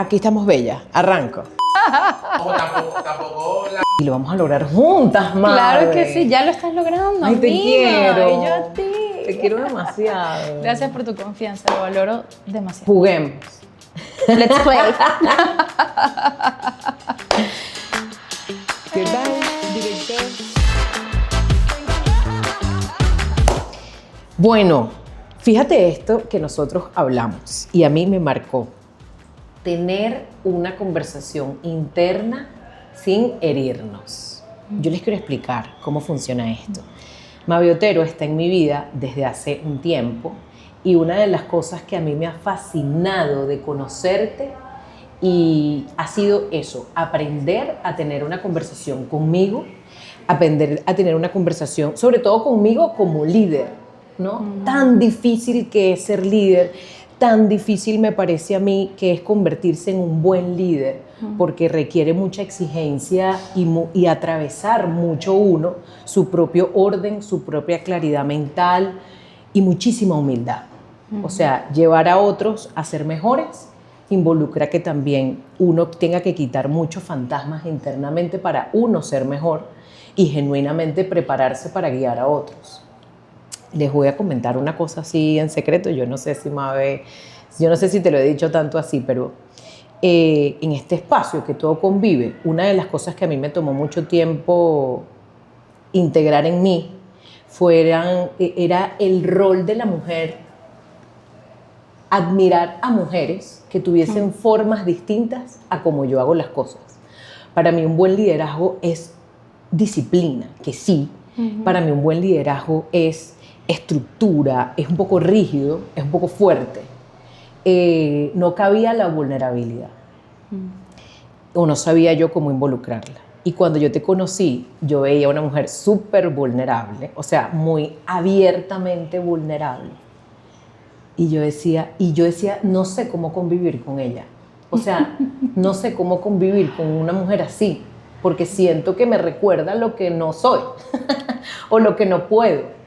Aquí estamos bellas. Arranco. Ojo, tampoco la... Y lo vamos a lograr juntas, madre. Claro que sí, ya lo estás logrando. Ay, te amiga. quiero. Y yo a ti. Te quiero demasiado. Gracias por tu confianza, lo valoro demasiado. Juguemos. Let's play. ¿Qué tal, director? Bueno, fíjate esto que nosotros hablamos y a mí me marcó. Tener una conversación interna sin herirnos. Yo les quiero explicar cómo funciona esto. Mavi Otero está en mi vida desde hace un tiempo y una de las cosas que a mí me ha fascinado de conocerte y ha sido eso, aprender a tener una conversación conmigo, aprender a tener una conversación, sobre todo conmigo como líder, ¿no? Tan difícil que es ser líder, tan difícil me parece a mí que es convertirse en un buen líder, porque requiere mucha exigencia y atravesar mucho uno, su propio orden, su propia claridad mental y muchísima humildad. O sea, llevar a otros a ser mejores involucra que también uno tenga que quitar muchos fantasmas internamente para uno ser mejor y genuinamente prepararse para guiar a otros. Les voy a comentar una cosa así en secreto, yo no sé si Mabe, yo no sé si te lo he dicho tanto así, pero en este espacio que todo convive, una de las cosas que a mí me tomó mucho tiempo integrar en mí era el rol de la mujer, admirar a mujeres que tuviesen formas distintas a como yo hago las cosas. Para mí un buen liderazgo es disciplina, que sí, para mí un buen liderazgo es estructura, es un poco rígido, es un poco fuerte. No cabía la vulnerabilidad. O no sabía yo cómo involucrarla. Y cuando yo te conocí, yo veía a una mujer súper vulnerable, o sea, muy abiertamente vulnerable. Y yo decía, no sé cómo convivir con ella. O sea, no sé cómo convivir con una mujer así, porque siento que me recuerda lo que no soy o lo que no puedo.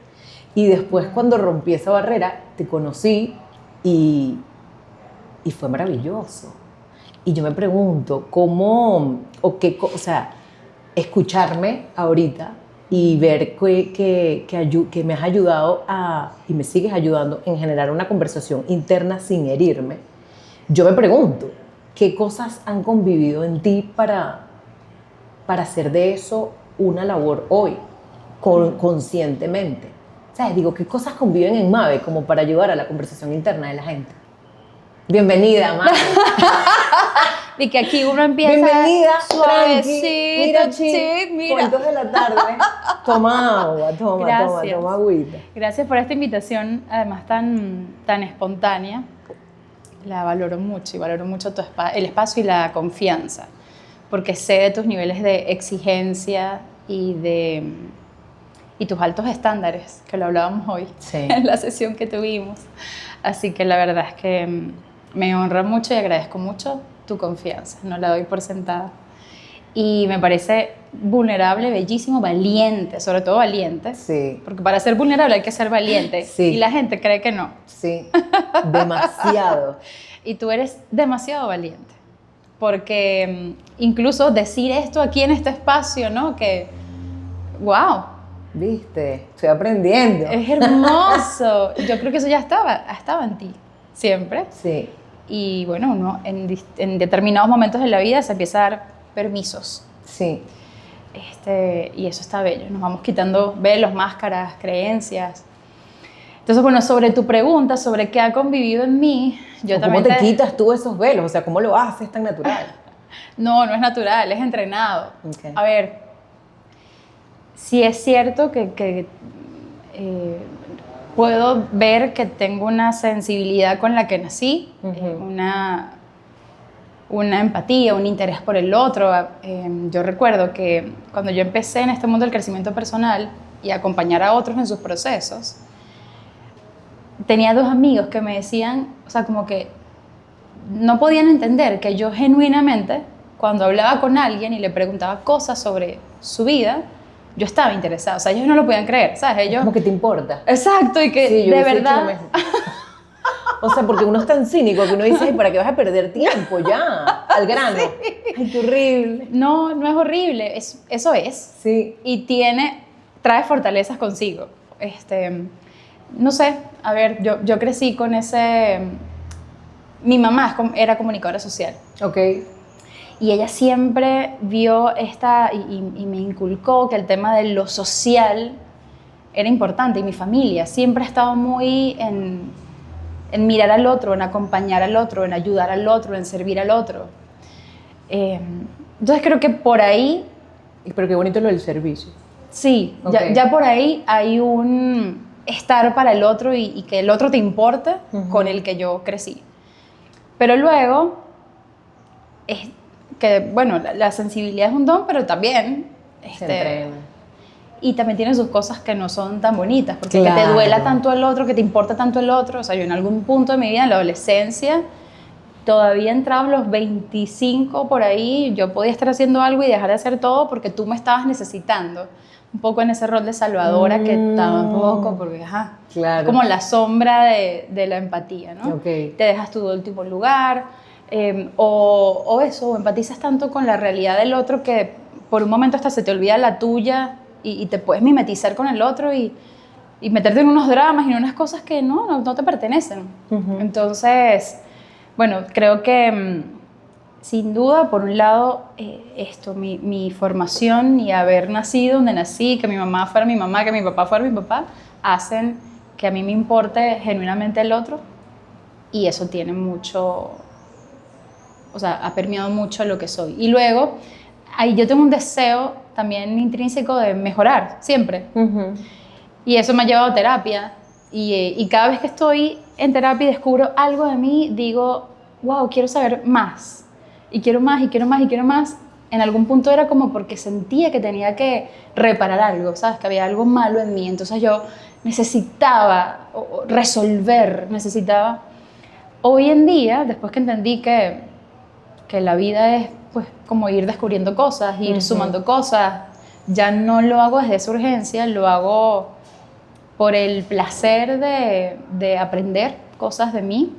Y después cuando rompí esa barrera, te conocí y fue maravilloso. Y yo me pregunto, ¿cómo, o sea, escucharme ahorita y ver que me has ayudado y me sigues ayudando en generar una conversación interna sin herirme? Yo me pregunto, ¿qué cosas han convivido en ti para hacer de eso una labor hoy, conscientemente? ¿Sabes? Digo, ¿qué cosas conviven en Mabe como para ayudar a la conversación interna de la gente? Bienvenida, Mabe. Y que aquí uno empieza Bienvenida, suavecito, mira, sí, mira. cuentos de la tarde. Toma agua, toma agüita. Gracias por esta invitación, además tan espontánea. La valoro mucho y valoro mucho el espacio y la confianza, porque sé de tus niveles de exigencia y tus altos estándares, que lo hablábamos hoy en la sesión que tuvimos. Así que la verdad es que me honra mucho y agradezco mucho tu confianza, no la doy por sentada. Y me parece vulnerable, bellísimo, valiente, sobre todo valiente. Sí. Porque para ser vulnerable hay que ser valiente. Sí. Y la gente cree que no. Sí, demasiado. Y tú eres demasiado valiente. Porque incluso decir esto aquí en este espacio, ¿no? Que, wow. ¿Viste? Estoy aprendiendo. Es hermoso. Yo creo que eso ya estaba en ti, siempre. Sí. Y bueno, uno en determinados momentos de la vida se empieza a dar permisos. Sí. Y eso está bello. Nos vamos quitando velos, máscaras, creencias. Entonces, bueno, sobre tu pregunta, sobre qué ha convivido en mí, yo también... ¿Cómo te quitas tú esos velos? O sea, ¿cómo lo haces tan natural? No es natural, es entrenado. Okay. A ver, sí es cierto que puedo ver que tengo una sensibilidad con la que nací, una empatía, un interés por el otro. Yo recuerdo que cuando yo empecé en este mundo del crecimiento personal y acompañar a otros en sus procesos, tenía dos amigos que me decían, o sea, como que no podían entender que yo genuinamente, cuando hablaba con alguien y le preguntaba cosas sobre su vida, yo estaba interesada. O sea, ellos no lo podían creer, ¿sabes? Ellos... Como que te importa. Exacto, y que sí, de verdad... O sea, porque uno es tan cínico que uno dice, ay, ¿para qué vas a perder tiempo ya? Al grano. Ay, qué horrible. No, no es horrible, eso es. Sí. Y trae fortalezas consigo. No sé, a ver, yo crecí con ese... Mi mamá era comunicadora social. Ok. Y ella siempre vio y me inculcó que el tema de lo social era importante. Y mi familia siempre ha estado muy en mirar al otro, en acompañar al otro, en ayudar al otro, en servir al otro. Entonces creo que por ahí... Pero qué bonito lo del servicio. Sí, Okay. ya por ahí hay un estar para el otro y que el otro te importe con el que yo crecí. Pero luego, es que bueno, la sensibilidad es un don, pero también... Se entrena. Y también tiene sus cosas que no son tan bonitas, porque Claro. que te duela tanto el otro, que te importa tanto el otro. O sea, yo en algún punto de mi vida, en la adolescencia, todavía entrados los 25 por ahí, yo podía estar haciendo algo y dejar de hacer todo porque tú me estabas necesitando. Un poco en ese rol de salvadora que tampoco, porque Claro. es como la sombra de la empatía, ¿no? Okay. Te dejas tu último lugar, o empatizas tanto con la realidad del otro que por un momento hasta se te olvida la tuya y te puedes mimetizar con el otro y meterte en unos dramas y en unas cosas que no te pertenecen. Entonces, bueno, creo que sin duda, por un lado, mi formación y haber nacido donde nací, que mi mamá fuera mi mamá, que mi papá fuera mi papá, hacen que a mí me importe genuinamente el otro, y eso tiene mucho, o sea, ha permeado mucho lo que soy. Y luego, ahí yo tengo un deseo también intrínseco de mejorar, siempre. Y eso me ha llevado a terapia, y cada vez que estoy en terapia y descubro algo de mí, digo, wow, quiero saber más. Y quiero más, y quiero más, y quiero más. En algún punto era como porque sentía que tenía que reparar algo, ¿sabes? Que había algo malo en mí. Entonces yo necesitaba resolver, necesitaba... Hoy en día, después que entendí que la vida es pues como ir descubriendo cosas, ir sumando cosas, ya no lo hago desde esa urgencia, lo hago por el placer de aprender cosas de mí,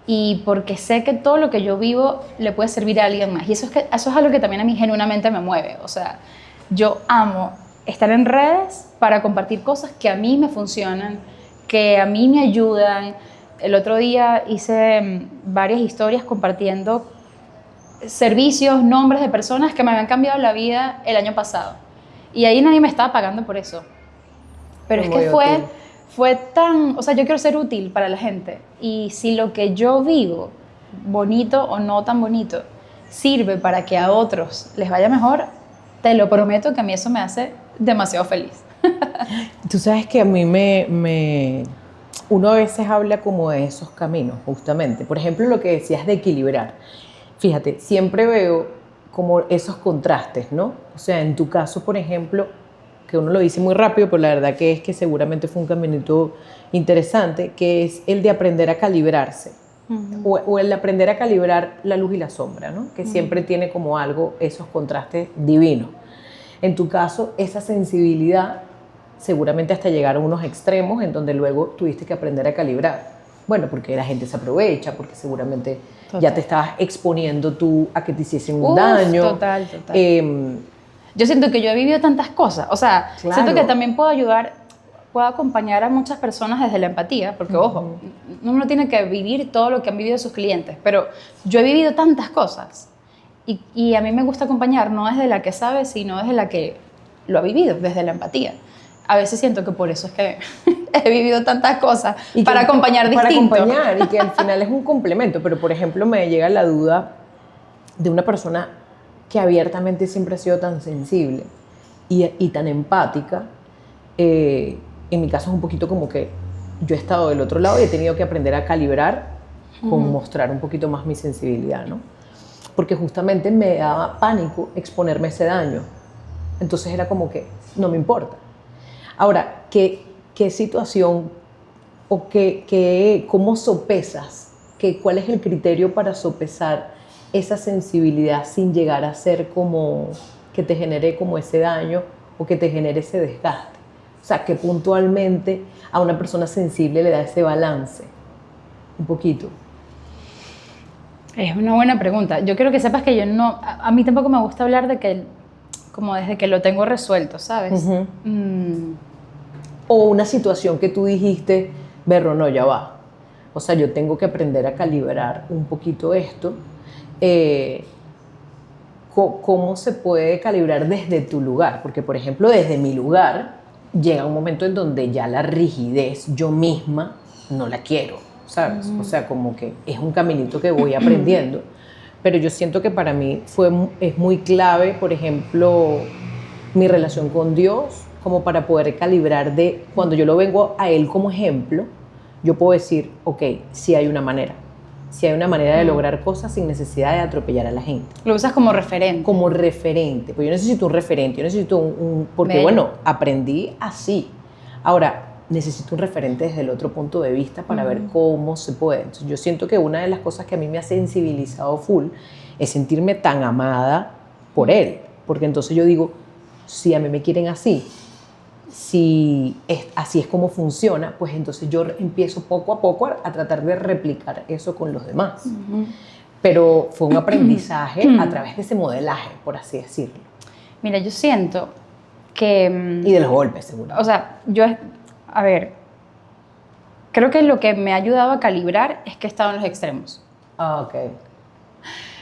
y porque sé que todo lo que yo vivo le puede servir a alguien más. Y eso es algo que también a mí genuinamente me mueve. O sea, yo amo estar en redes para compartir cosas que a mí me funcionan, que a mí me ayudan. El otro día hice varias historias compartiendo servicios, nombres de personas que me habían cambiado la vida el año pasado. Y ahí nadie me estaba pagando por eso. Pero es que fue tan... O sea, yo quiero ser útil para la gente. Y si lo que yo vivo, bonito o no tan bonito, sirve para que a otros les vaya mejor, te lo prometo que a mí eso me hace demasiado feliz. Tú sabes que a mí uno a veces habla como de esos caminos, justamente. Por ejemplo, lo que decías de equilibrar. Fíjate, siempre veo como esos contrastes, ¿no? O sea, en tu caso, por ejemplo, que uno lo dice muy rápido, pero la verdad que es que seguramente fue un caminito interesante, que es el de aprender a calibrarse, o el de aprender a calibrar la luz y la sombra, ¿no? Que siempre tiene como algo, esos contrastes divinos. En tu caso, esa sensibilidad, seguramente hasta llegar a unos extremos en donde luego tuviste que aprender a calibrar. Bueno, porque la gente se aprovecha, porque seguramente ya te estabas exponiendo tú a que te hiciesen un daño. Total. Yo siento que yo he vivido tantas cosas, o sea, Claro. siento que también puedo acompañar a muchas personas desde la empatía, porque ojo, uno no tiene que vivir todo lo que han vivido sus clientes, pero yo he vivido tantas cosas y a mí me gusta acompañar no desde la que sabe, sino desde la que lo ha vivido, desde la empatía. A veces siento que por eso es que he vivido tantas cosas, para acompañar distinto. Para acompañar, y que al final es un complemento, pero por ejemplo me llega la duda de una persona que abiertamente siempre ha sido tan sensible y tan empática. En mi caso es un poquito como que yo he estado del otro lado y he tenido que aprender a calibrar con mostrar un poquito más mi sensibilidad, ¿no? Porque justamente me daba pánico exponerme a ese daño. Entonces era como que no me importa. Ahora, ¿qué situación o cómo sopesas? ¿Cuál es el criterio para sopesar esa sensibilidad sin llegar a ser como que te genere como ese daño o que te genere ese desgaste? O sea, que puntualmente a una persona sensible le da ese balance. Un poquito. Es una buena pregunta. Yo quiero que sepas que yo no, a mí tampoco me gusta hablar de que, como desde que lo tengo resuelto, ¿sabes? Ujú. O una situación que tú dijiste, Berro, no, ya va. O sea, yo tengo que aprender a calibrar un poquito esto. ¿Cómo se puede calibrar desde tu lugar? Porque, por ejemplo, desde mi lugar, llega un momento en donde ya la rigidez yo misma no la quiero, ¿sabes? O sea, como que es un caminito que voy aprendiendo. Pero yo siento que para mí es muy clave, por ejemplo, mi relación con Dios, como para poder calibrar de, cuando yo lo vengo a Él como ejemplo, yo puedo decir, ok, sí hay una manera. Sí hay una manera de lograr cosas sin necesidad de atropellar a la gente. Lo usas como referente. Como referente. Pues yo necesito un referente, yo necesito porque Bello. bueno, aprendí así. Ahora, necesito un referente desde el otro punto de vista para ver cómo se puede. Entonces, yo siento que una de las cosas que a mí me ha sensibilizado full es sentirme tan amada por Él. Porque entonces yo digo, si a mí me quieren así, si así es como funciona, pues entonces yo empiezo poco a poco a tratar de replicar eso con los demás. Pero fue un aprendizaje a través de ese modelaje, por así decirlo. Mira, yo siento que... Y de los golpes, seguro. O sea, a ver, creo que lo que me ha ayudado a calibrar es que he estado en los extremos. Ah, ok.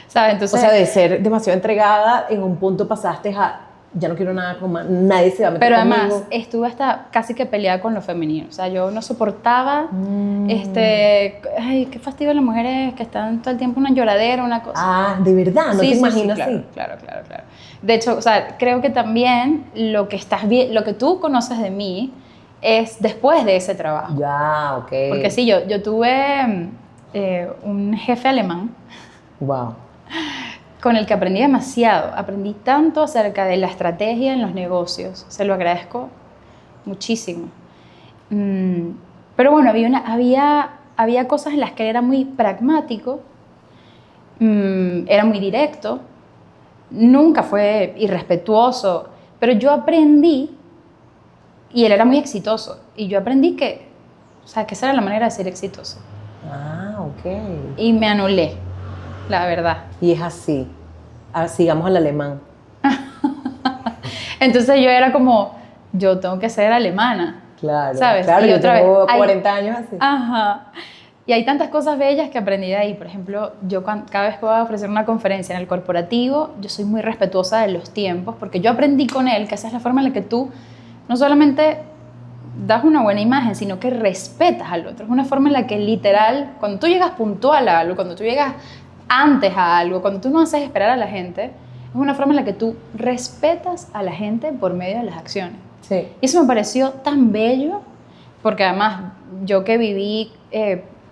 ¿Sabes? Entonces, O sea, de ser demasiado entregada, en un punto pasaste a, ya no quiero nada con más, nadie se va a meter pero conmigo. además estuve hasta casi que peleada con lo femenino. O sea, yo no soportaba, ay, qué fastidio las mujeres que están todo el tiempo una lloradera, una cosa. Ah, ¿de verdad? ¿No te imaginas claro, así? claro. De hecho, o sea, creo que también lo que tú conoces de mí es después de ese trabajo. Ya, ok. Porque sí, yo tuve un jefe alemán Wow. con el que aprendí demasiado. Aprendí tanto acerca de la estrategia en los negocios. Se lo agradezco muchísimo. Pero bueno, había cosas en las que él era muy pragmático, era muy directo, nunca fue irrespetuoso, pero yo aprendí, y él era muy exitoso, y yo aprendí que esa era la manera de ser exitoso. Ah, ok. Y me anulé, la verdad. Y es así. Ah, sigamos al alemán. Entonces yo era como, yo tengo que ser alemana. Claro, ¿Sabes? claro, Y yo otra tengo vez, 40 años así. Ajá. Y hay tantas cosas bellas que aprendí de ahí. Por ejemplo, yo cada vez que voy a ofrecer una conferencia en el corporativo, yo soy muy respetuosa de los tiempos, porque yo aprendí con él que esa es la forma en la que tú no solamente das una buena imagen, sino que respetas al otro. Es una forma en la que literal, cuando tú llegas puntual a algo, cuando tú llegas antes a algo, cuando tú no haces esperar a la gente, es una forma en la que tú respetas a la gente por medio de las acciones. Sí. Y eso me pareció tan bello, porque además yo que viví,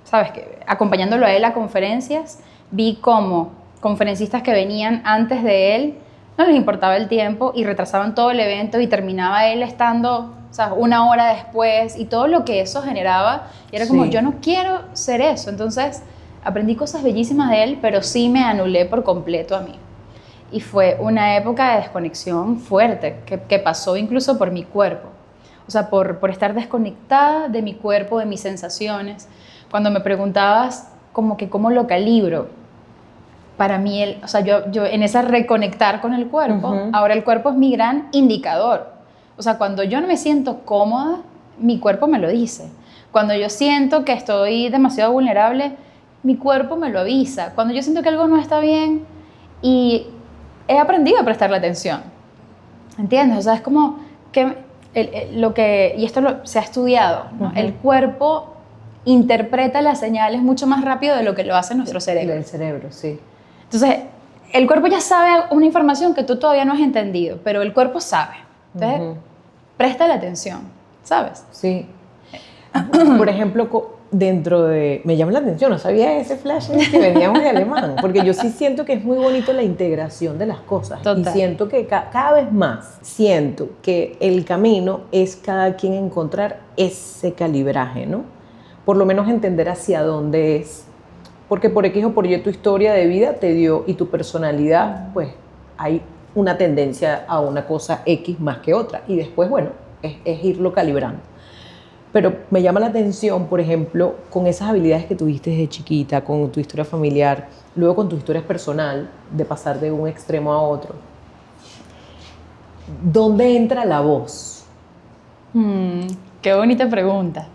sabes, que acompañándolo a él a conferencias, vi cómo conferencistas que venían antes de él no les importaba el tiempo y retrasaban todo el evento y terminaba él estando, o sea, una hora después, y todo lo que eso generaba. Y era como, Sí. yo no quiero ser eso. Entonces aprendí cosas bellísimas de él, pero sí me anulé por completo a mí. Y fue una época de desconexión fuerte que pasó incluso por mi cuerpo. O sea, por estar desconectada de mi cuerpo, de mis sensaciones. Cuando me preguntabas como que cómo lo calibro, para mí, o sea, yo en esa reconectar con el cuerpo, ahora el cuerpo es mi gran indicador. O sea, cuando yo no me siento cómoda, mi cuerpo me lo dice. Cuando yo siento que estoy demasiado vulnerable, mi cuerpo me lo avisa. Cuando yo siento que algo no está bien, y he aprendido a prestarle atención. ¿Entiendes? O sea, es como que y esto se ha estudiado, ¿no? El cuerpo interpreta las señales mucho más rápido de lo que lo hace nuestro cerebro. Del cerebro, sí. Entonces, el cuerpo ya sabe una información que tú todavía no has entendido, pero el cuerpo sabe. Entonces, préstale atención, ¿sabes? Sí. Por ejemplo, dentro de... Me llama la atención, no sabía ese flash que veníamos de alemán, porque yo sí siento que es muy bonito la integración de las cosas. Total. Y siento que cada vez más, siento que el camino es cada quien encontrar ese calibraje, ¿no? Por lo menos entender hacia dónde es. Porque por X o por Y tu historia de vida te dio, y tu personalidad, pues hay una tendencia a una cosa X más que otra. Y después, bueno, es irlo calibrando. Pero me llama la atención, por ejemplo, con esas habilidades que tuviste desde chiquita, con tu historia familiar, luego con tu historia personal, de pasar de un extremo a otro. ¿Dónde entra la voz? Qué bonita pregunta.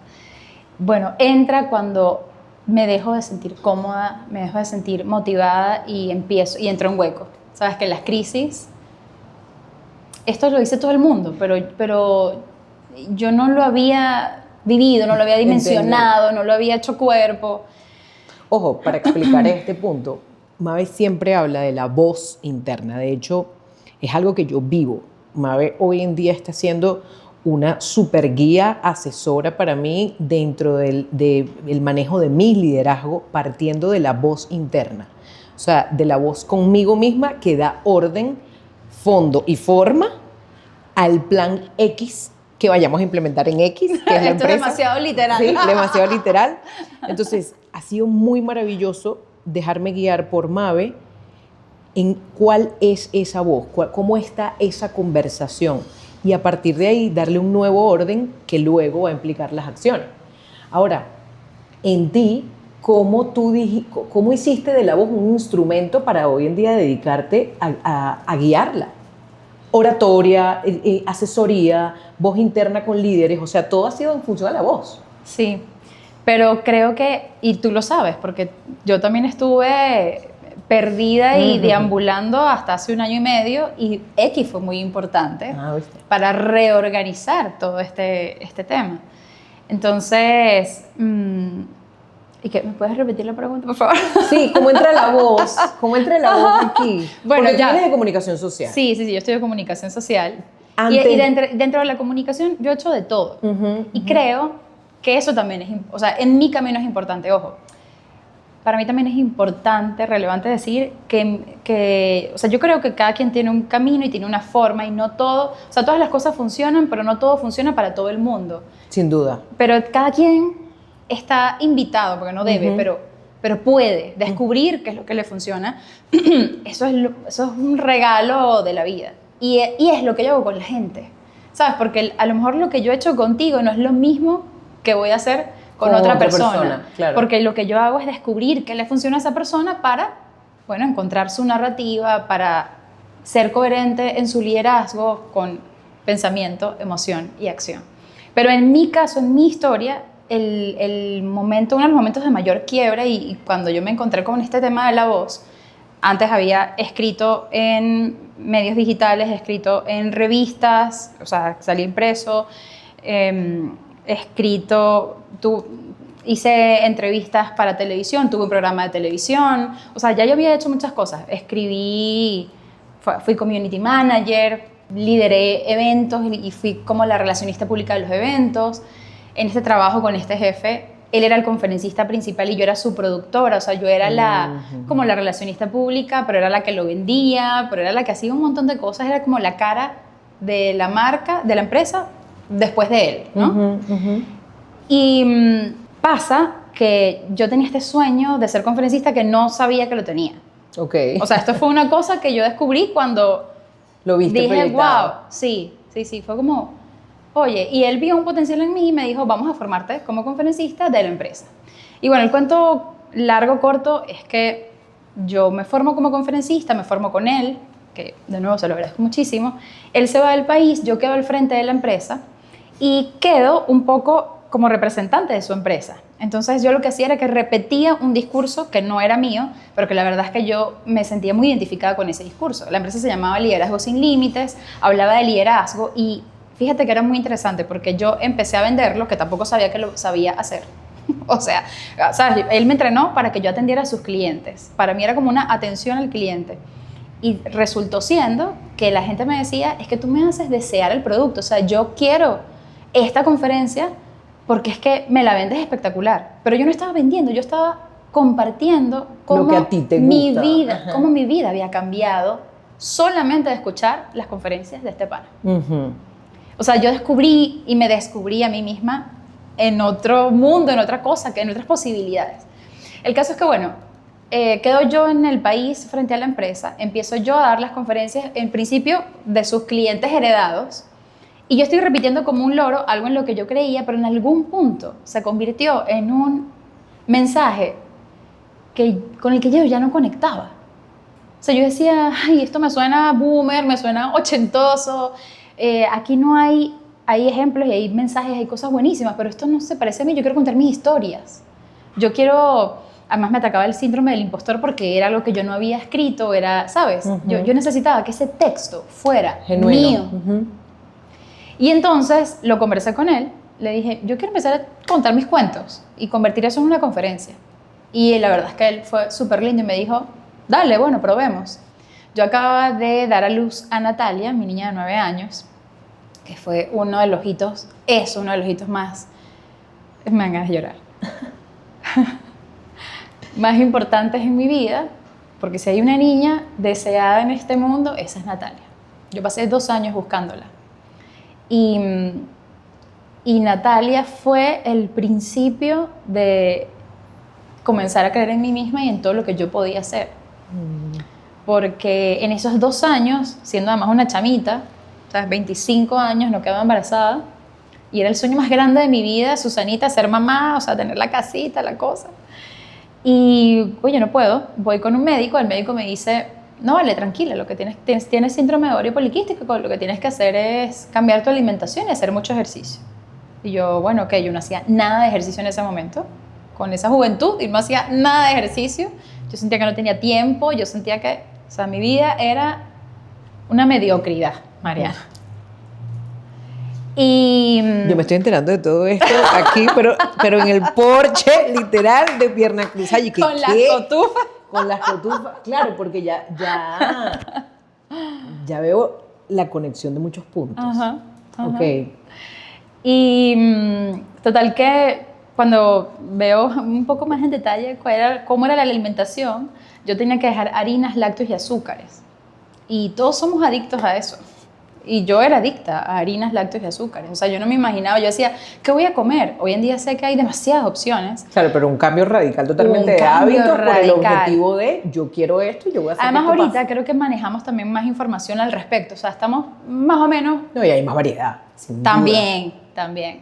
Bueno, entra cuando me dejo de sentir cómoda, me dejo de sentir motivada y entro en hueco. Sabes que las crisis, esto lo dice todo el mundo, pero yo no lo había vivido, no lo había dimensionado, no lo había hecho cuerpo. Ojo, para explicar este punto, Mabe siempre habla de la voz interna. De hecho, es algo que yo vivo. Mabe hoy en día está siendo una super guía asesora para mí dentro del manejo de mi liderazgo, partiendo de la voz interna. O sea, de la voz conmigo misma que da orden, fondo y forma al plan X que vayamos a implementar en X, que es la Esto empresa. es demasiado literal. Sí, demasiado literal. Entonces, ha sido muy maravilloso dejarme guiar por Mabe en cuál es esa voz, cómo está esa conversación, y a partir de ahí darle un nuevo orden que luego va a implicar las acciones. Ahora, en ti, ¿cómo hiciste de la voz un instrumento para hoy en día dedicarte a guiarla? Oratoria, asesoría, voz interna con líderes, o sea, todo ha sido en función de la voz. Sí, pero creo que, y tú lo sabes, porque yo también estuve perdida y deambulando hasta hace 1 año y medio, y X fue muy importante para reorganizar todo este tema. Entonces, ¿y qué? ¿Me puedes repetir la pregunta, por favor? Sí, ¿cómo entra la voz? ¿Cómo entra la voz aquí? Bueno, porque ya. tú vienes de comunicación social. Sí, yo estudio comunicación social. Antes... Y dentro de la comunicación yo he hecho de todo. Y creo que eso también es, o sea, en mi camino es importante, ojo. Para mí también es importante, relevante decir que, o sea, yo creo que cada quien tiene un camino y tiene una forma, y no todo, o sea, todas las cosas funcionan, pero no todo funciona para todo el mundo. Sin duda. Pero cada quien está invitado, porque no debe, pero puede descubrir qué es lo que le funciona. Eso es un regalo de la vida. Y es lo que yo hago con la gente, ¿sabes? Porque a lo mejor lo que yo he hecho contigo no es lo mismo que voy a hacer con otra persona. Claro. Porque lo que yo hago es descubrir qué le funciona a esa persona para, bueno, encontrar su narrativa, para ser coherente en su liderazgo con pensamiento, emoción y acción. Pero en mi caso, en mi historia, uno de los momentos de mayor quiebra, y cuando yo me encontré con este tema de la voz, antes había escrito en medios digitales, he escrito en revistas, o sea, salí impreso, hice entrevistas para televisión, tuve un programa de televisión, o sea, ya yo había hecho muchas cosas. Fui community manager, lideré eventos y fui como la relacionista pública de los eventos. En este trabajo con este jefe, él era el conferencista principal y yo era su productora, o sea, yo era como la relacionista pública, pero era la que lo vendía, pero era la que hacía un montón de cosas, era como la cara de la marca, de la empresa, después de él, ¿no? Y pasa que yo tenía este sueño de ser conferencista que no sabía que lo tenía. Okay. O sea, esto fue una cosa que yo descubrí cuando lo viste dije, proyectado. wow, sí, fue como, oye, y él vio un potencial en mí y me dijo, vamos a formarte como conferencista de la empresa. Y bueno, el cuento largo, corto, es que yo me formo como conferencista, me formo con él, que de nuevo se lo agradezco muchísimo. Él se va del país, yo quedo al frente de la empresa y quedo un poco como representante de su empresa. Entonces yo lo que hacía era que repetía un discurso que no era mío, pero que la verdad es que yo me sentía muy identificada con ese discurso. La empresa se llamaba Liderazgo Sin Límites, hablaba de liderazgo y fíjate que era muy interesante porque yo empecé a venderlo, que tampoco sabía que lo sabía hacer. O sea, ¿sabes? Él me entrenó para que yo atendiera a sus clientes. Para mí era como una atención al cliente. Y resultó siendo que la gente me decía, es que tú me haces desear el producto. O sea, yo quiero esta conferencia porque es que me la vendes espectacular. Pero yo no estaba vendiendo, yo estaba compartiendo cómo lo que a ti te mi gusta. vida, cómo mi vida había cambiado solamente de escuchar las conferencias de este pana. O sea, yo descubrí y me descubrí a mí misma en otro mundo, en otra cosa, en otras posibilidades. El caso es que, bueno, quedo yo en el país frente a la empresa, empiezo yo a dar las conferencias, en principio, de sus clientes heredados, Y yo estoy repitiendo como un loro algo en lo que yo creía, pero en algún punto se convirtió en un mensaje con el que yo ya no conectaba. O sea, yo decía, ay, esto me suena boomer, me suena ochentoso, aquí no hay ejemplos y hay mensajes, hay cosas buenísimas, pero esto no se parece a mí, yo quiero contar mis historias. Yo quiero, además me atacaba el síndrome del impostor porque era algo que yo no había escrito, era, ¿sabes? Yo necesitaba que ese texto fuera genuino, mío. Y entonces lo conversé con él, le dije, yo quiero empezar a contar mis cuentos y convertir eso en una conferencia. Y la verdad es que él fue súper lindo y me dijo, dale, bueno, probemos. Yo acababa de dar a luz a Natalia, mi niña de 9 años, que fue uno de los hitos, es uno de los hitos más, me dan ganas de llorar, más importantes en mi vida, porque si hay una niña deseada en este mundo, esa es Natalia. Yo pasé 2 años buscándola. Y Natalia fue el principio de comenzar a creer en mí misma y en todo lo que yo podía hacer. Porque en esos 2 años, siendo además una chamita, ¿sabes? 25 años, no quedaba embarazada, y era el sueño más grande de mi vida, Susanita, ser mamá, o sea, tener la casita, la cosa. Y, oye, no puedo, voy con un médico, el médico me dice, no, vale, tranquila, lo que tienes síndrome de ovario poliquístico, lo que tienes que hacer es cambiar tu alimentación y hacer mucho ejercicio. Y yo, bueno, ok, yo no hacía nada de ejercicio en ese momento, con esa juventud, y no hacía nada de ejercicio, yo sentía que no tenía tiempo, yo sentía que, o sea, mi vida era una mediocridad, Mariana. Y yo me estoy enterando de todo esto aquí, pero en el porche, literal, de pierna cruzada. ¿Y con las cotufas. Con las cotufas, claro, porque ya veo la conexión de muchos puntos. Ajá. Ok. Y total que cuando veo un poco más en detalle cómo era la alimentación, yo tenía que dejar harinas, lácteos y azúcares. Y todos somos adictos a eso. Y yo era adicta a harinas, lácteos y azúcares. O sea, yo no me imaginaba, yo decía, ¿qué voy a comer? Hoy en día sé que hay demasiadas opciones. Claro, pero un cambio radical totalmente de hábitos por el objetivo de yo quiero esto y yo voy a hacer además, esto. ahorita creo que manejamos también más información al respecto. O sea, estamos más o menos... No, y hay más variedad. También.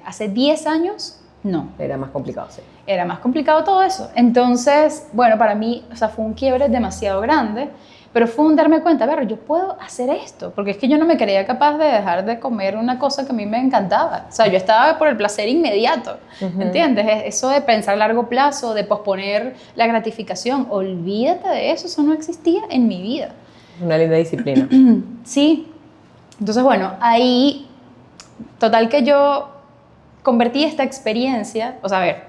Hace 10 años, no. Era más complicado, sí. Era más complicado todo eso. Entonces, bueno, para mí, o sea, fue un quiebre demasiado grande. Pero fue un darme cuenta, a ver, yo puedo hacer esto, porque es que yo no me creía capaz de dejar de comer una cosa que a mí me encantaba. O sea, yo estaba por el placer inmediato, ¿entiendes? Eso de pensar a largo plazo, de posponer la gratificación, olvídate de eso, eso no existía en mi vida. Una linda disciplina. Sí. Entonces, bueno, ahí, total que yo convertí esta experiencia, o sea, a ver,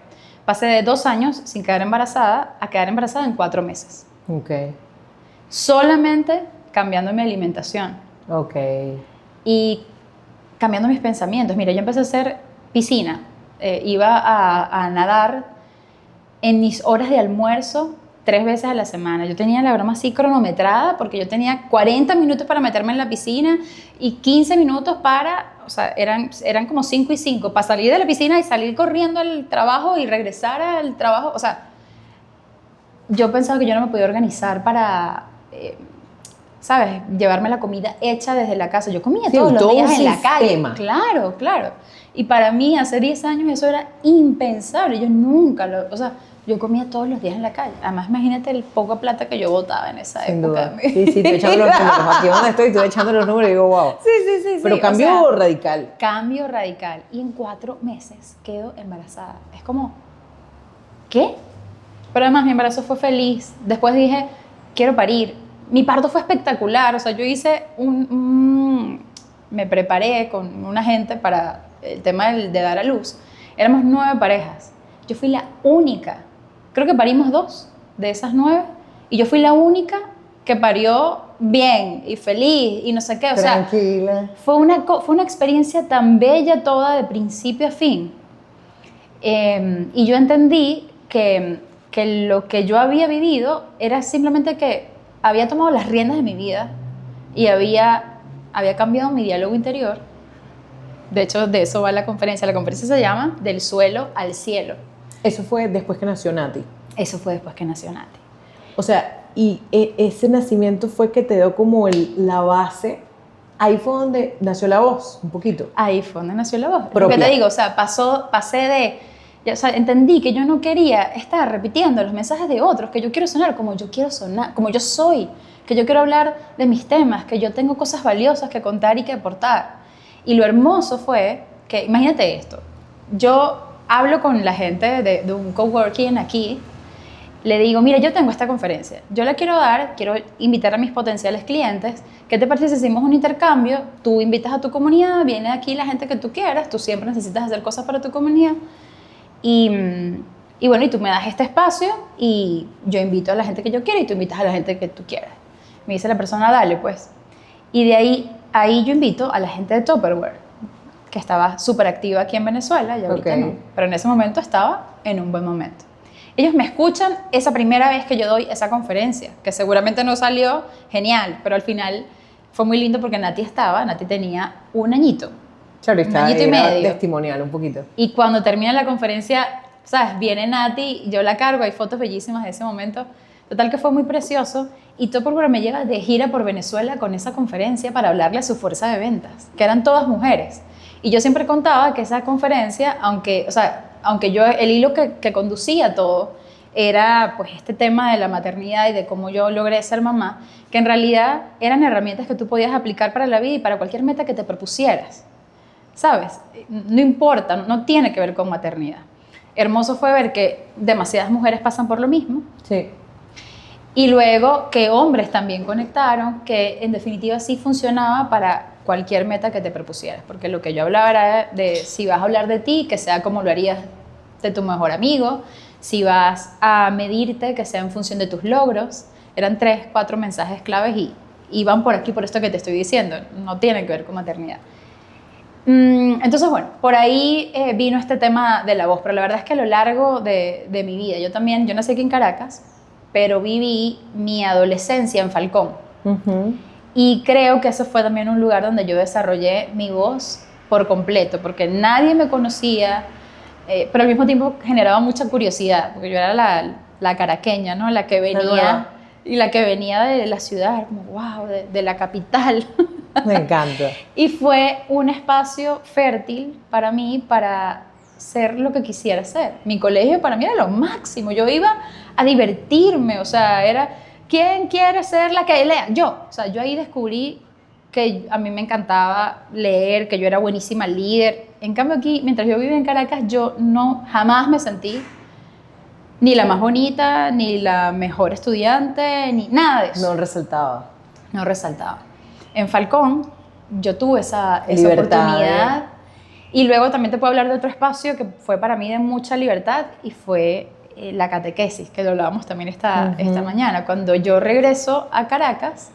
pasé de 2 años sin quedar embarazada a quedar embarazada en 4 meses. Ok. Solamente cambiando mi alimentación. Ok. Y cambiando mis pensamientos. Mira, yo empecé a hacer piscina. Iba a nadar en mis horas de almuerzo 3 veces a la semana. Yo tenía la broma así cronometrada porque yo tenía 40 minutos para meterme en la piscina y 15 minutos para, o sea, eran como 5 y 5, para salir de la piscina y salir corriendo al trabajo y regresar al trabajo. O sea, yo pensaba que yo no me podía organizar para... ¿sabes? Llevarme la comida hecha desde la casa. Yo comía todos los días en la calle. Claro. Y para mí, hace 10 años, eso era impensable. Yo nunca o sea, yo comía todos los días en la calle. Además, imagínate el poco de plata que yo botaba en esa Sin época. Duda. Sí, estoy echando los números. Aquí donde estoy echando los números y digo, wow. Sí. Pero cambio radical. Cambio radical. Y en 4 meses quedo embarazada. Es como, ¿qué? Pero además, mi embarazo fue feliz. Después dije, quiero parir. Mi parto fue espectacular, o sea, yo hice me preparé con una gente para el tema de dar a luz. Éramos 9 parejas. Yo fui la única, creo que parimos 2 de esas 9, y yo fui la única que parió bien y feliz y no sé qué. O tranquila. Sea, fue una experiencia tan bella toda de principio a fin. Y yo entendí que lo que yo había vivido era simplemente que había tomado las riendas de mi vida y había cambiado mi diálogo interior. De hecho, de eso va la conferencia. La conferencia se llama Del suelo al cielo. Eso fue después que nació Nati. Eso fue después que nació Nati. O sea, y ese nacimiento fue que te dio como la base ahí fue donde nació la voz, un poquito. Ahí fue donde nació la voz. Lo Propia. que te digo, o sea, pasé de... O sea, entendí que yo no quería estar repitiendo los mensajes de otros, que yo quiero sonar como yo quiero sonar, como yo soy, que yo quiero hablar de mis temas, que yo tengo cosas valiosas que contar y que aportar. Y lo hermoso fue que, imagínate esto, yo hablo con la gente de un coworking aquí, le digo, mira, yo tengo esta conferencia, yo la quiero dar, quiero invitar a mis potenciales clientes, ¿qué te parece si hacemos un intercambio? Tú invitas a tu comunidad, viene aquí la gente que tú quieras, tú siempre necesitas hacer cosas para tu comunidad, y bueno, y tú me das este espacio y yo invito a la gente que yo quiera y tú invitas a la gente que tú quieras. Me dice la persona, dale pues. Y de ahí yo invito a la gente de Tupperware, que estaba súper activa aquí en Venezuela y ahorita no, pero en ese momento estaba en un buen momento. Ellos me escuchan esa primera vez que yo doy esa conferencia, que seguramente no salió genial, pero al final fue muy lindo porque Nati tenía un añito. Claro, un añito y medio. Testimonial un poquito. Y cuando termina la conferencia, ¿sabes? Viene Nati, yo la cargo, hay fotos bellísimas de ese momento. Total que fue muy precioso. Y Tupperware me lleva de gira por Venezuela con esa conferencia para hablarle a su fuerza de ventas, que eran todas mujeres. Y yo siempre contaba que esa conferencia, aunque yo, el hilo que conducía todo era pues este tema de la maternidad y de cómo yo logré ser mamá, que en realidad eran herramientas que tú podías aplicar para la vida y para cualquier meta que te propusieras. ¿Sabes? No importa, no tiene que ver con maternidad. Hermoso fue ver que demasiadas mujeres pasan por lo mismo. Sí. Y luego que hombres también conectaron, que en definitiva sí funcionaba para cualquier meta que te propusieras. Porque lo que yo hablaba era de si vas a hablar de ti, que sea como lo harías de tu mejor amigo. Si vas a medirte, que sea en función de tus logros. Eran 3, 4 mensajes claves y van por aquí, por esto que te estoy diciendo. No tiene que ver con maternidad. Entonces, bueno, por ahí vino este tema de la voz, pero la verdad es que a lo largo de mi vida, yo nací aquí en Caracas, pero viví mi adolescencia en Falcón. Y creo que eso fue también un lugar donde yo desarrollé mi voz por completo, porque nadie me conocía, pero al mismo tiempo generaba mucha curiosidad, porque yo era la caraqueña, ¿no? La que venía, y la que venía de la ciudad, como wow, de la capital. Me encanta. Y fue un espacio fértil para mí para ser lo que quisiera ser. Mi colegio para mí era lo máximo. Yo iba a divertirme, o sea, era ¿quién quiere ser la que lea? Yo. O sea, yo ahí descubrí que a mí me encantaba leer, que yo era buenísima líder. En cambio aquí, mientras yo vivía en Caracas, yo jamás me sentí ni la más bonita, ni la mejor estudiante, ni nada de eso. No resaltaba. No resaltaba. En Falcón yo tuve esa Libertad, oportunidad y luego también te puedo hablar de otro espacio que fue para mí de mucha libertad y fue la catequesis, que lo hablábamos también esta mañana. Cuando yo regreso a Caracas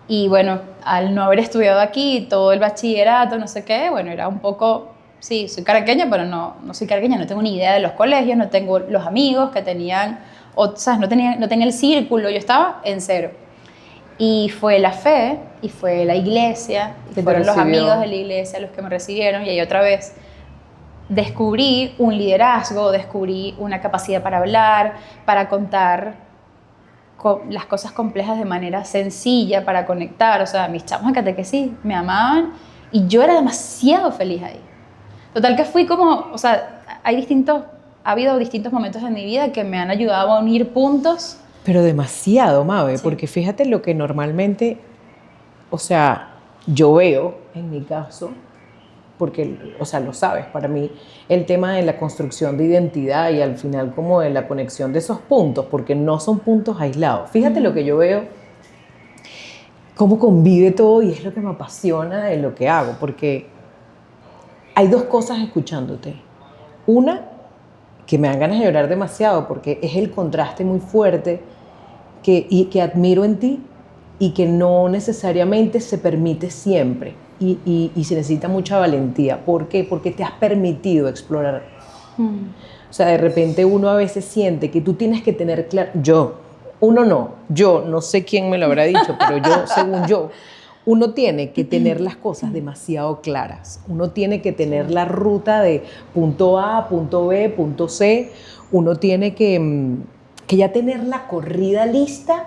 y bueno, al no haber estudiado aquí todo el bachillerato, no sé qué, bueno, era un poco, sí, soy caraqueña, pero no soy caraqueña, no tengo ni idea de los colegios, no tengo los amigos que tenían, o sea, no tenía el círculo, yo estaba en cero. Y fue la fe, y fue la iglesia, y fueron los amigos de la iglesia los que me recibieron, y ahí otra vez descubrí un liderazgo, descubrí una capacidad para hablar, para contar las cosas complejas de manera sencilla, para conectar. O sea, mis chamos de catequesis me amaban, y yo era demasiado feliz ahí. Total que fui como, o sea, ha habido distintos momentos en mi vida que me han ayudado a unir puntos. Pero demasiado, Mabe, Sí. porque fíjate lo que normalmente, o sea, yo veo en mi caso, porque, o sea, lo sabes, para mí el tema de la construcción de identidad y al final como de la conexión de esos puntos, porque no son puntos aislados. Fíjate lo que yo veo, cómo convive todo y es lo que me apasiona de lo que hago, porque hay dos cosas escuchándote. Una, que me dan ganas de llorar demasiado porque es el contraste muy fuerte que admiro en ti y que no necesariamente se permite siempre y se necesita mucha valentía. ¿Por qué? Porque te has permitido explorar. O sea, de repente uno a veces siente que tú tienes que tener claro, yo no sé quién me lo habrá dicho, pero yo, según yo, uno tiene que tener las cosas demasiado claras. Uno tiene que tener la ruta de punto A, punto B, punto C. Uno tiene que ya tener la corrida lista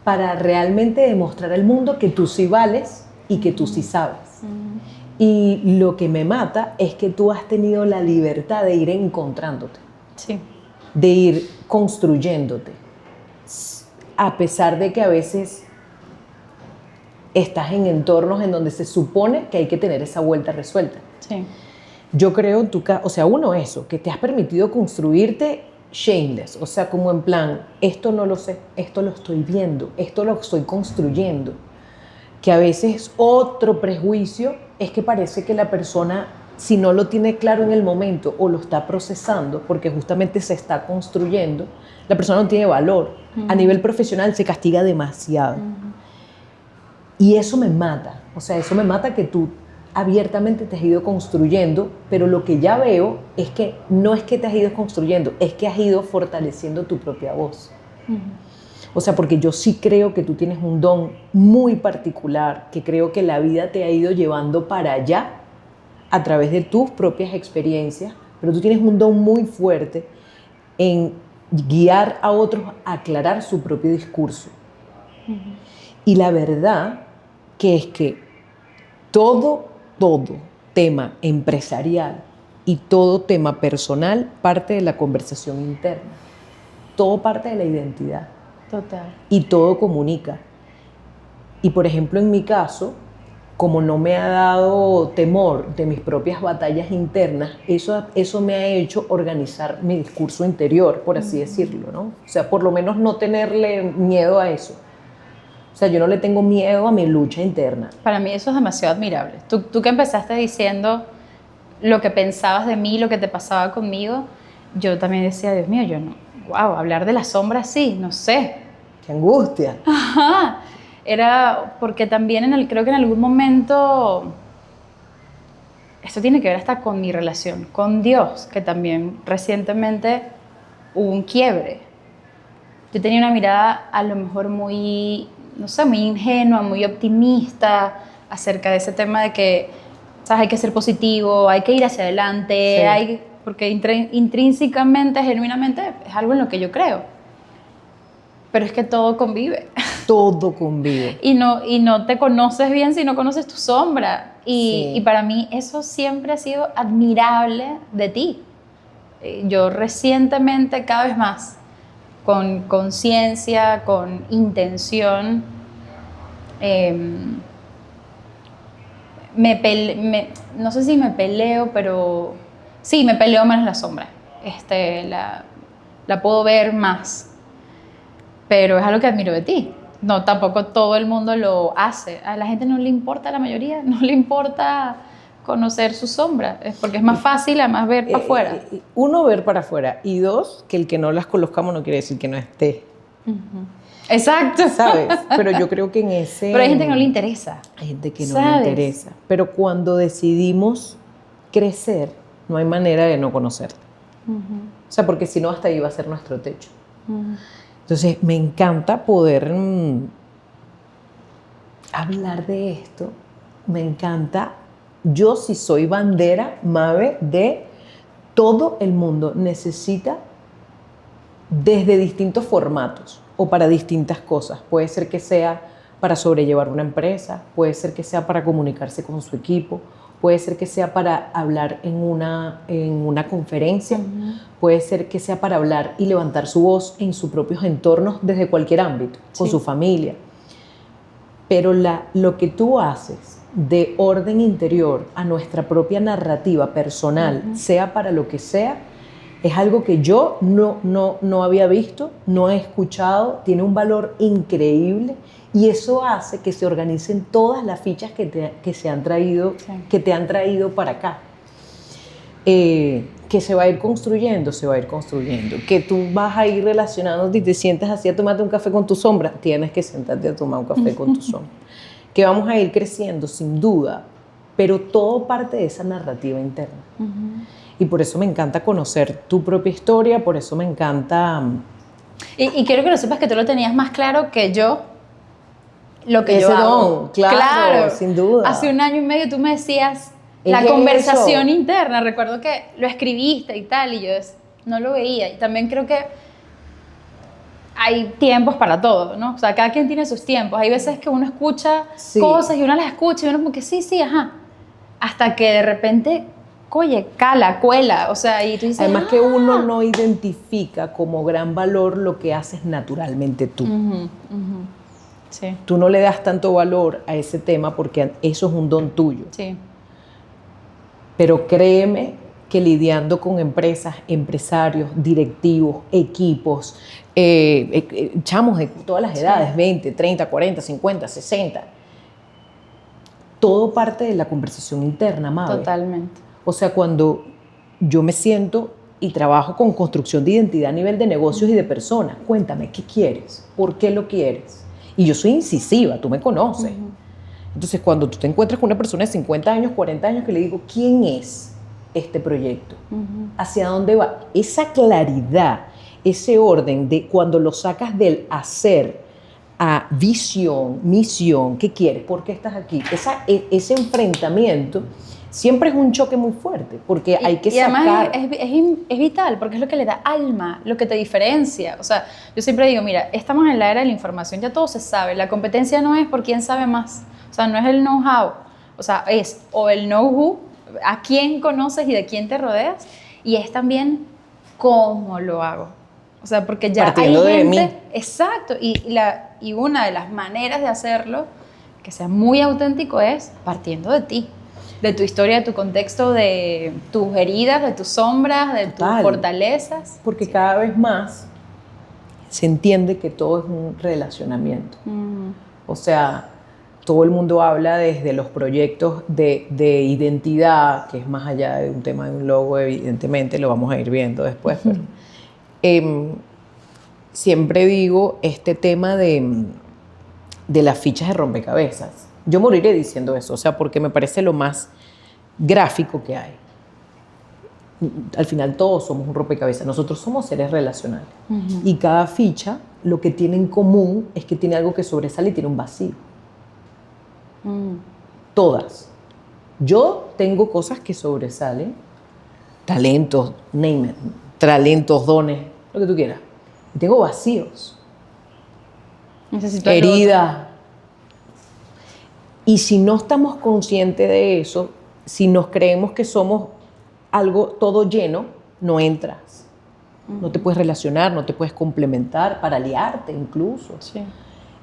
para realmente demostrar al mundo que tú sí vales y que tú sí sabes. Y lo que me mata es que tú has tenido la libertad de ir encontrándote, Sí. de ir construyéndote, a pesar de que a veces estás en entornos en donde se supone que hay que tener esa vuelta resuelta. Sí. Yo creo en tu caso, o sea, uno eso, que te has permitido construirte shameless, o sea, como en plan, esto no lo sé, esto lo estoy viendo, esto lo estoy construyendo. Que a veces otro prejuicio es que parece que la persona, si no lo tiene claro en el momento o lo está procesando, porque justamente se está construyendo, la persona no tiene valor. A nivel profesional se castiga demasiado. Y eso me mata, o sea, eso me mata que tú abiertamente te has ido construyendo, pero lo que ya veo es que no es que te has ido construyendo, es que has ido fortaleciendo tu propia voz. O sea, porque yo sí creo que tú tienes un don muy particular, que creo que la vida te ha ido llevando para allá a través de tus propias experiencias, pero tú tienes un don muy fuerte en guiar a otros a aclarar su propio discurso. Y la verdad que es que todo tema empresarial y todo tema personal parte de la conversación interna. Todo parte de la identidad. Total. Y todo comunica. Y por ejemplo, en mi caso, como no me ha dado temor de mis propias batallas internas, eso me ha hecho organizar mi discurso interior, por así decirlo, ¿no? O sea, por lo menos no tenerle miedo a eso. O sea, yo no le tengo miedo a mi lucha interna. Para mí eso es demasiado admirable. Tú que empezaste diciendo lo que pensabas de mí, lo que te pasaba conmigo, yo también decía, Dios mío, yo no, wow, hablar de la sombra así, no sé. ¡Qué angustia! Ajá. Era porque también creo que en algún momento, esto tiene que ver hasta con mi relación con Dios, que también recientemente hubo un quiebre. Yo tenía una mirada a lo mejor muy, no sé, muy ingenua, muy optimista acerca de ese tema de que, ¿sabes? Hay que ser positivo, hay que ir hacia adelante, Sí. porque intrínsecamente, genuinamente, es algo en lo que yo creo. Pero es que todo convive. Todo convive. Y no te conoces bien si no conoces tu sombra. Sí. Y para mí eso siempre ha sido admirable de ti. Yo recientemente, cada vez más, con conciencia, con intención, no sé si me peleo, pero sí, me peleo menos la sombra. La puedo ver más. Pero es algo que admiro de ti. No, tampoco todo el mundo lo hace. A la gente no le importa, a la mayoría no le importa conocer su sombra, es porque es más fácil además ver para afuera. Uno, ver para afuera, y dos, que el que no las conozcamos no quiere decir que no esté. Exacto. ¿Sabes? Pero yo creo que en ese... Pero hay gente que no le interesa. Hay gente que no ¿Sabes? le interesa. Pero cuando decidimos crecer, no hay manera de no conocerte. O sea, porque si no, hasta ahí va a ser nuestro techo. Entonces, me encanta poder hablar de esto. Me encanta. Yo sí soy bandera, Mabe, de todo el mundo necesita desde distintos formatos o para distintas cosas. Puede ser que sea para sobrellevar una empresa, puede ser que sea para comunicarse con su equipo, puede ser que sea para hablar en una conferencia, puede ser que sea para hablar y levantar su voz en sus propios entornos desde cualquier ámbito, con su familia. Pero lo que tú haces de orden interior a nuestra propia narrativa personal, sea para lo que sea, es algo que yo no había visto, no he escuchado, tiene un valor increíble y eso hace que se organicen todas las fichas que te han traído para acá. Que se va a ir construyendo, que tú vas a ir relacionándote y te sientas así a tomarte un café con tu sombra, tienes que sentarte a tomar un café con tu sombra. Que vamos a ir creciendo, sin duda, pero todo parte de esa narrativa interna. Y por eso me encanta conocer tu propia historia, por eso me encanta... Y quiero que lo sepas que tú lo tenías más claro que yo, lo que ese yo hago. don, claro, sin duda. Hace 1 año y medio tú me decías la Es conversación eso. interna, recuerdo que lo escribiste y tal, y yo no lo veía. Y también creo que hay tiempos para todo, ¿no? O sea, cada quien tiene sus tiempos. Hay veces que uno escucha Sí. cosas y uno las escucha y uno como que sí, ajá. Hasta que de repente, oye, cuela. O sea, y tú dices, Además que uno no identifica como gran valor lo que haces naturalmente tú. Sí, Tú no le das tanto valor a ese tema porque eso es un don tuyo. sí. Pero créeme que lidiando con empresas, empresarios, directivos, equipos, chamos de todas las edades, 20, 30, 40, 50, 60, todo parte de la conversación interna, Mabe. Totalmente. O sea, cuando yo me siento y trabajo con construcción de identidad a nivel de negocios y de personas, cuéntame, ¿qué quieres? ¿Por qué lo quieres? Y yo soy incisiva, tú me conoces. Entonces, cuando tú te encuentras con una persona de 50 años, 40 años, que le digo, ¿quién es este proyecto? ¿Hacia dónde va? Esa claridad, ese orden de cuando lo sacas del hacer a visión, misión, ¿qué quieres? ¿Por qué estás aquí? Ese enfrentamiento siempre es un choque muy fuerte, porque hay que además sacar... es vital, porque es lo que le da alma, lo que te diferencia. O sea, yo siempre digo, mira, estamos en la era de la información, ya todo se sabe. La competencia no es por quién sabe más. O sea, no es el know-how. O sea, es o el know-who, a quién conoces y de quién te rodeas, y es también cómo lo hago. O sea, porque ya Partiendo hay de gente... mí. Exacto. Y una de las maneras de hacerlo, que sea muy auténtico, es partiendo de ti. De tu historia, de tu contexto, de tus heridas, de tus sombras, de tus fortalezas. Porque cada vez más se entiende que todo es un relacionamiento. O sea, todo el mundo habla desde los proyectos de identidad, que es más allá de un tema de un logo, evidentemente, lo vamos a ir viendo después, pero siempre digo este tema de las fichas de rompecabezas. Yo moriré diciendo eso, o sea, porque me parece lo más gráfico que hay. Al final todos somos un rompecabezas, nosotros somos seres relacionales. Y cada ficha lo que tiene en común es que tiene algo que sobresale y tiene un vacío. Todas. Yo tengo cosas que sobresalen, talentos, name it, talentos, dones, lo que tú quieras. Y tengo vacíos, heridas. Y si no estamos conscientes de eso, si nos creemos que somos algo todo lleno, no entras. No te puedes relacionar, no te puedes complementar, para aliarte incluso. Sí.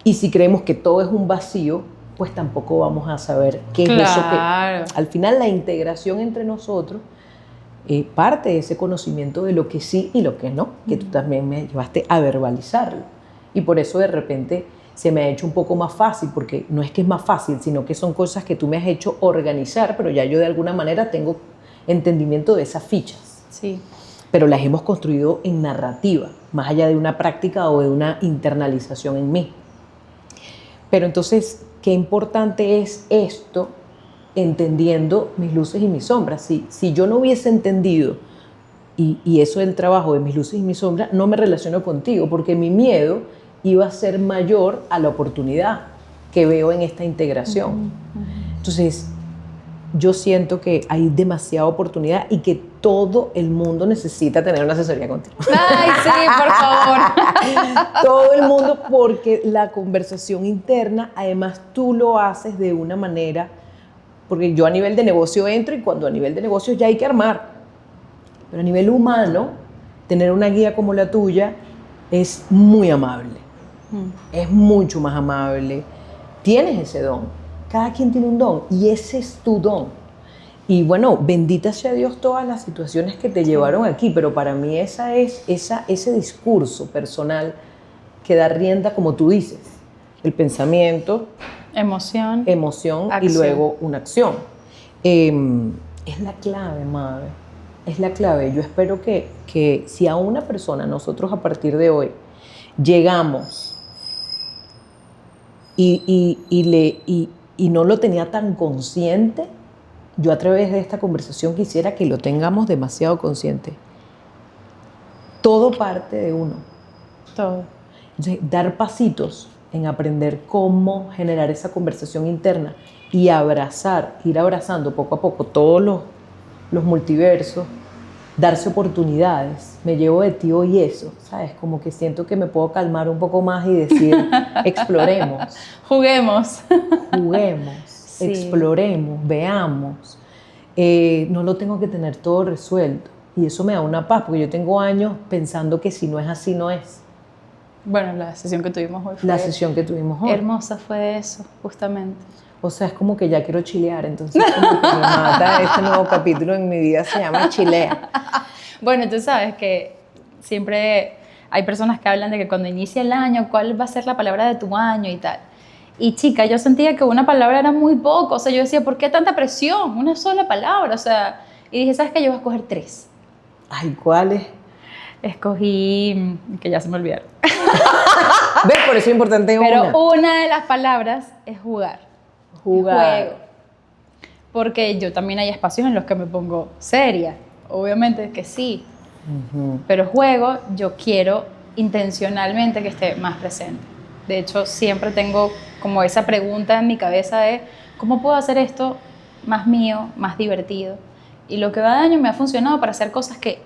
Y si creemos que todo es un vacío, pues tampoco vamos a saber qué es eso que... Al final la integración entre nosotros parte de ese conocimiento de lo que sí y lo que no, que tú también me llevaste a verbalizarlo. Y por eso de repente se me ha hecho un poco más fácil, porque no es que es más fácil, sino que son cosas que tú me has hecho organizar, pero ya yo de alguna manera tengo entendimiento de esas fichas. Sí. Pero las hemos construido en narrativa, más allá de una práctica o de una internalización en mí. Pero entonces, qué importante es esto, entendiendo mis luces y mis sombras. Si yo no hubiese entendido, y eso del trabajo de mis luces y mis sombras, no me relaciono contigo, porque mi miedo iba a ser mayor a la oportunidad que veo en esta integración. Entonces, yo siento que hay demasiada oportunidad y que todo el mundo necesita tener una asesoría contigo. ¡Ay, sí, por favor! Todo el mundo, porque la conversación interna, además tú lo haces de una manera, porque yo a nivel de negocio entro y cuando a nivel de negocio ya hay que armar. Pero a nivel humano, tener una guía como la tuya es muy amable. Es mucho más amable. Tienes ese don. Cada quien tiene un don y ese es tu don. Y bueno, bendita sea Dios todas las situaciones que te llevaron aquí, pero para mí ese discurso personal que da rienda, como tú dices, el pensamiento, emoción acción. Y luego una acción. Es la clave, madre. Es la clave. Yo espero que si a una persona, nosotros a partir de hoy, llegamos y no lo tenía tan consciente, yo a través de esta conversación quisiera que lo tengamos demasiado consciente. Todo parte de uno. Todo. Entonces, dar pasitos en aprender cómo generar esa conversación interna y ir abrazando poco a poco todos los multiversos, darse oportunidades. Me llevo de ti hoy eso, ¿sabes? Como que siento que me puedo calmar un poco más y decir, exploremos, Juguemos. juguemos, Sí. exploremos, veamos. No lo tengo que tener todo resuelto. Y eso me da una paz, porque yo tengo años pensando que si no es así, no es. Bueno, la sesión que tuvimos hoy fue La sesión que tuvimos hoy. hermosa, fue de eso, justamente. O sea, es como que ya quiero chilear, entonces como que me mata este nuevo capítulo en mi vida, se llama Chilea. Bueno, tú sabes que siempre hay personas que hablan de que cuando inicia el año, ¿cuál va a ser la palabra de tu año y tal? Y chica, yo sentía que una palabra era muy poco, o sea, yo decía, ¿por qué tanta presión? Una sola palabra, o sea, y dije, ¿sabes qué? Yo voy a escoger 3. Ay, ¿cuál es? Escogí, que ya se me olvidaron. ¿Ves? Por eso es importante Pero una de las palabras es jugar. Jugar. Juego. Porque yo también hay espacios en los que me pongo seria. Obviamente que sí. Pero juego, yo quiero intencionalmente que esté más presente. De hecho, siempre tengo como esa pregunta en mi cabeza de ¿cómo puedo hacer esto más mío, más divertido? Y lo que va de año me ha funcionado para hacer cosas que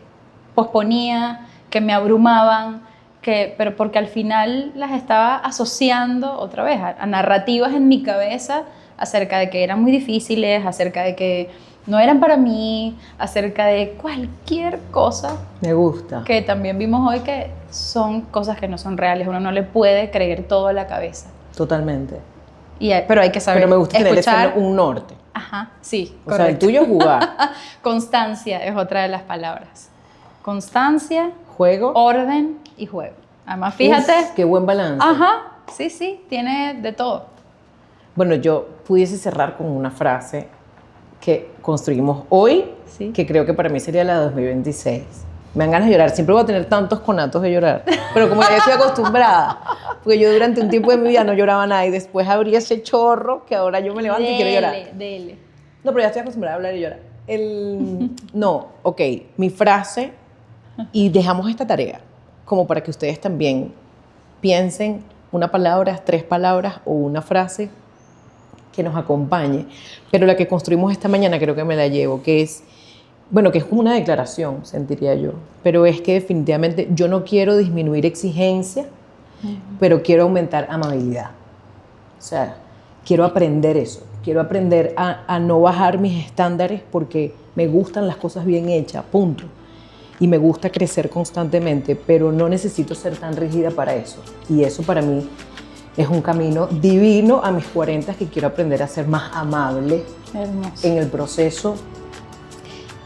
posponía, que me abrumaban, pero porque al final las estaba asociando otra vez a narrativas en mi cabeza acerca de que eran muy difíciles, acerca de que no eran para mí, acerca de cualquier cosa Me gusta. que también vimos hoy que son cosas que no son reales. Uno no le puede creer todo a la cabeza. Totalmente. Pero hay que saber Pero me gusta tener escuchar. un norte. Ajá, sí, O sea, el correcto. tuyo es jugar. Constancia es otra de las palabras. Constancia, Juego. orden y juego. Además, fíjate. Uf, qué buen balance. Ajá, sí, tiene de todo. Bueno, yo pudiese cerrar con una frase que construimos hoy, Sí. que creo que para mí sería la de 2026. Me dan ganas de llorar. Siempre voy a tener tantos conatos de llorar. Pero como ya estoy acostumbrada, porque yo durante un tiempo de mi vida no lloraba nada y después abrí ese chorro que ahora yo me levanto y quiero llorar. Dele. No, pero ya estoy acostumbrada a hablar y llorar. No, ok, mi frase, y dejamos esta tarea como para que ustedes también piensen una palabra, 3 palabras o una frase que nos acompañe. Pero la que construimos esta mañana creo que me la llevo, que es, bueno, que es como una declaración, sentiría yo, pero es que definitivamente yo no quiero disminuir exigencia, pero quiero aumentar amabilidad. O sea, quiero aprender eso, quiero aprender a no bajar mis estándares porque me gustan las cosas bien hechas, punto. Y me gusta crecer constantemente, pero no necesito ser tan rígida para eso. Y eso para mí es un camino divino a mis 40 que quiero aprender a ser más amable Hermoso. en el proceso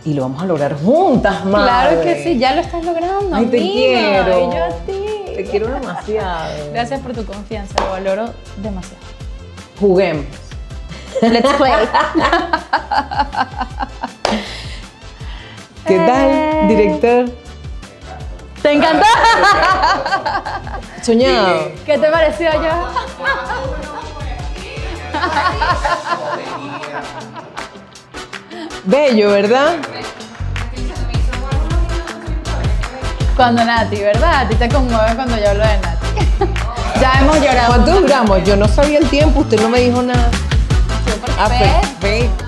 y lo vamos a lograr juntas, madre. Claro que sí, ya lo estás logrando. Ay, te amiga. quiero. Y yo a ti. Te quiero demasiado. Gracias por tu confianza, lo valoro demasiado. Juguemos. Let's play. ¿Qué tal, director? ¿Te encantó? Soñado. ¿Qué te pareció yo? Bello, ¿verdad? Cuando Nati, ¿verdad? A ti te conmueve cuando yo hablo de Nati. Ya hemos llorado. ¿Cuánto duramos? Yo no sabía el tiempo, usted no me dijo nada. Súper Ah, perfecto. perfecto.